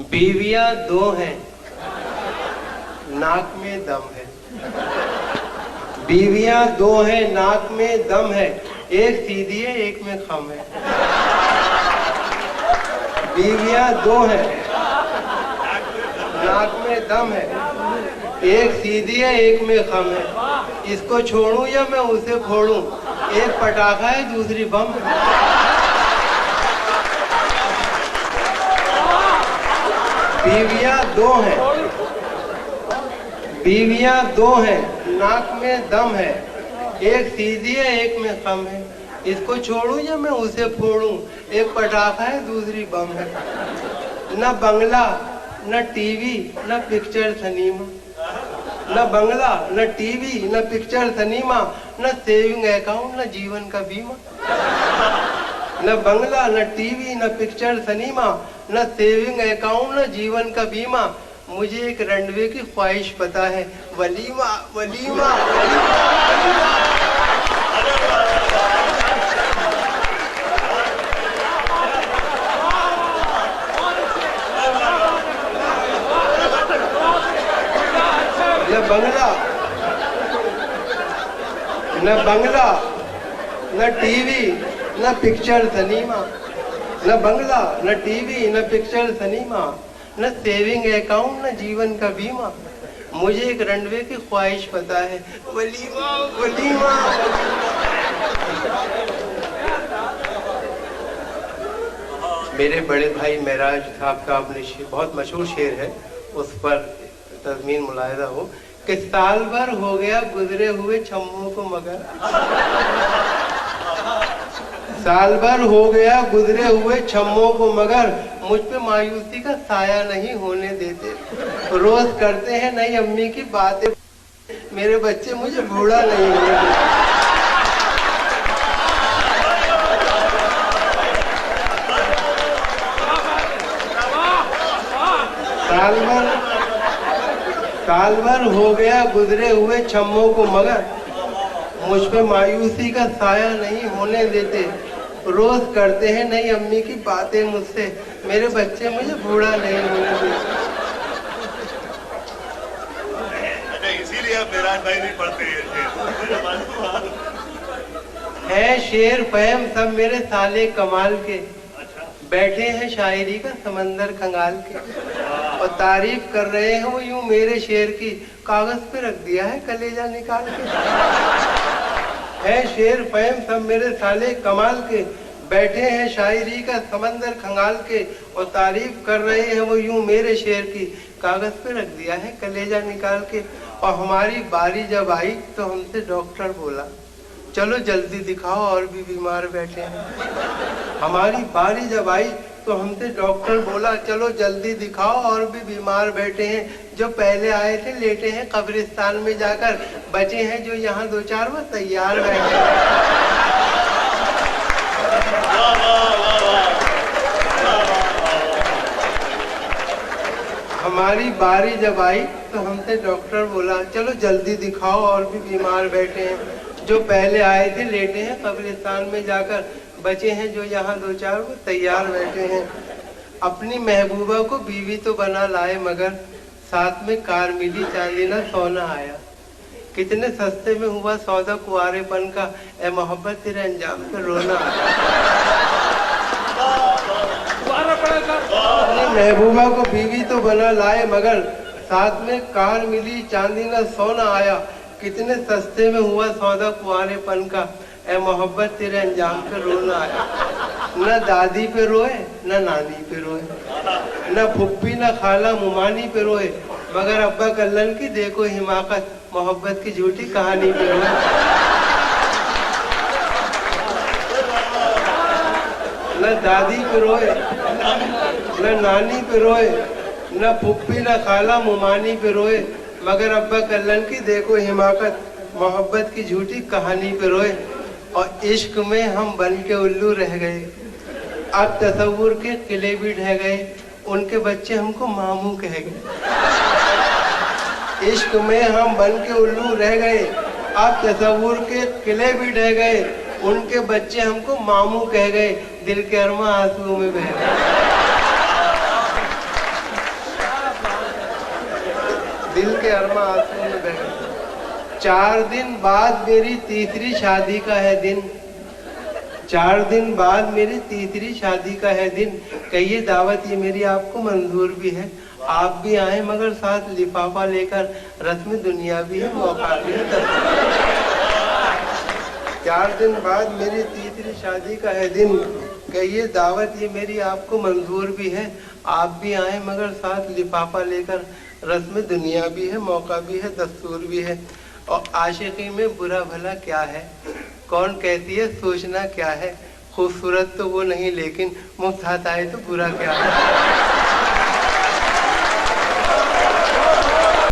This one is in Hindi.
बीवियां दो हैं, नाक में दम है। बीवियां दो हैं, नाक में दम है, एक सीधी है एक में खम है। बीवियां दो हैं, नाक में दम है, एक सीधी है एक में खम है। इसको छोड़ूं या मैं उसे फोड़ूं, एक पटाखा है दूसरी बम है। बीवियां दो हैं, बीवियां दो हैं, नाक में दम है, एक सीधी है एक में खम है। इसको छोड़ूं या मैं उसे फोड़ूं, एक पटाखा है दूसरी बम है। न बंगला न टीवी न पिक्चर सिनेमा, न बंगला न टीवी न पिक्चर सिनेमा, न सेविंग अकाउंट न जीवन का बीमा। न बंगला न टीवी न पिक्चर सिनेमा, न सेविंग अकाउंट न जीवन का बीमा। मुझे एक रनवे की ख्वाहिश पता है, वलीमा वलीमा वलीमा। न बंगला न टीवी न पिक्चर सिनेमा, न बंगला न टीवी न पिक्चर सिनेमा, न सेविंग अकाउंट न जीवन का बीमा। मुझे एक रनवे की ख्वाहिश पता है, वलीमा वलीमा। मेरे बड़े भाई महराज साहब का अपने बहुत मशहूर शेर है, उस पर तज़मीन मुलाहिज़ा हो कि साल भर हो गया गुजरे हुए छम्मों को मगर। साल भर हो गया गुजरे हुए छम्मों को मगर, मुझ पे मायूसी का साया नहीं होने देते। रोज करते हैं नई अम्मी की बातें, मेरे बच्चे मुझे बूढ़ा नहीं होने देते। साल भर हो गया गुजरे हुए छम्मों को मगर, मुझ पे मायूसी का साया नहीं होने देते। रोज करते हैं नई अम्मी की बातें मुझसे, मेरे बच्चे मुझे बूढ़ा नहीं होने देते। इसीलिए आप महराज भाई नहीं पढ़ते हैं। शेर फहम सब मेरे साले कमाल के, बैठे हैं शायरी का समंदर खंगाल के, और तारीफ कर रहे हैं वो यूं मेरे शेर की, कागज पे रख दिया है कलेजा निकाल के। है शेर फहम सब मेरे साले कमाल के, बैठे हैं शायरी का समंदर खंगाल के, और तारीफ कर रहे हैं वो यूं मेरे शेर की, कागज पे रख दिया है कलेजा निकाल के। और हमारी बारी जब आई तो हमसे डॉक्टर बोला, चलो जल्दी दिखाओ और भी बीमार बैठे हैं। हमारी बारी जब आई तो हमसे डॉक्टर बोला, चलो जल्दी दिखाओ और भी बीमार बैठे हैं। जो पहले आए थे लेटे हैं कब्रिस्तान में जाकर, बचे हैं जो यहाँ दो चार वो तैयार बैठे हैं। हमारी बारी जब आई तो हमसे डॉक्टर बोला, चलो जल्दी दिखाओ और भी बीमार बैठे हैं। जो पहले आए थे लेटे हैं कब्रिस्तान में जाकर, बचे हैं जो यहाँ दो चार वो तैयार बैठे हैं। अपनी महबूबा को बीवी तो बना लाए, मगर साथ में कार मिली चांदी ना सोना आया। कितने सस्ते में हुआ सौदा कुआरेपन का, ए मोहब्बत तेरे अंजाम पे रोना। अपनी महबूबा को बीवी तो बना लाए, मगर साथ में कार मिली चांदी ना सोना आया। कितने सस्ते में हुआ सौदा कुआरेपन का, ए मोहब्बत तेरे अंजाम पे रोना आया। न दादी पे रोए न नानी पे रोए, न फुप्पी न खाला मुमानी पे रोए, मगर अब्बा कल्लन की देखो हिमाकत, मोहब्बत की झूठी कहानी पे रोए। न दादी पे रोए न नानी पे रोए, न फुप्पी न खाला मुमानी पे रोए, मगर अब्बा कल्लन की देखो हिमाकत, मोहब्बत की झूठी कहानी पे रोए। और इश्क में हम बन के उल्लू रह गए, अब तसव्वुर के किले भी ढह गए, उनके बच्चे हमको मामू कह गए। इश्क में हम बन के उल्लू रह गए, अब तसव्वुर के किले भी ढह गए, उनके बच्चे हमको मामू कह गए, दिल के अरमा आंसुओं में बह गए। अरमा आंसू में बह गई। 4 दिन बाद मेरी तीसरी शादी का है दिन। 4 दिन बाद मेरी तीसरी शादी का है दिन। कहिए दावत ये मेरी आपको मंजूर भी है। आप भी आए मगर साथ लिफाफा लेकर। रस्म दुनिया भी है, मौका भी है। 4 दिन बाद मेरी तीसरी शादी का है दिन। कहिए दावत ये मेरी आपको मंजूर भी है। आप भी आए मगर साथ लिफाफा लेकर। रस्म दुनिया भी है, मौका भी है, दस्तूर भी है। और आशिकी में बुरा भला क्या है, कौन कहती है सोचना क्या है। खूबसूरत तो वो नहीं लेकिन मुफ्त हाथ आए तो बुरा क्या है।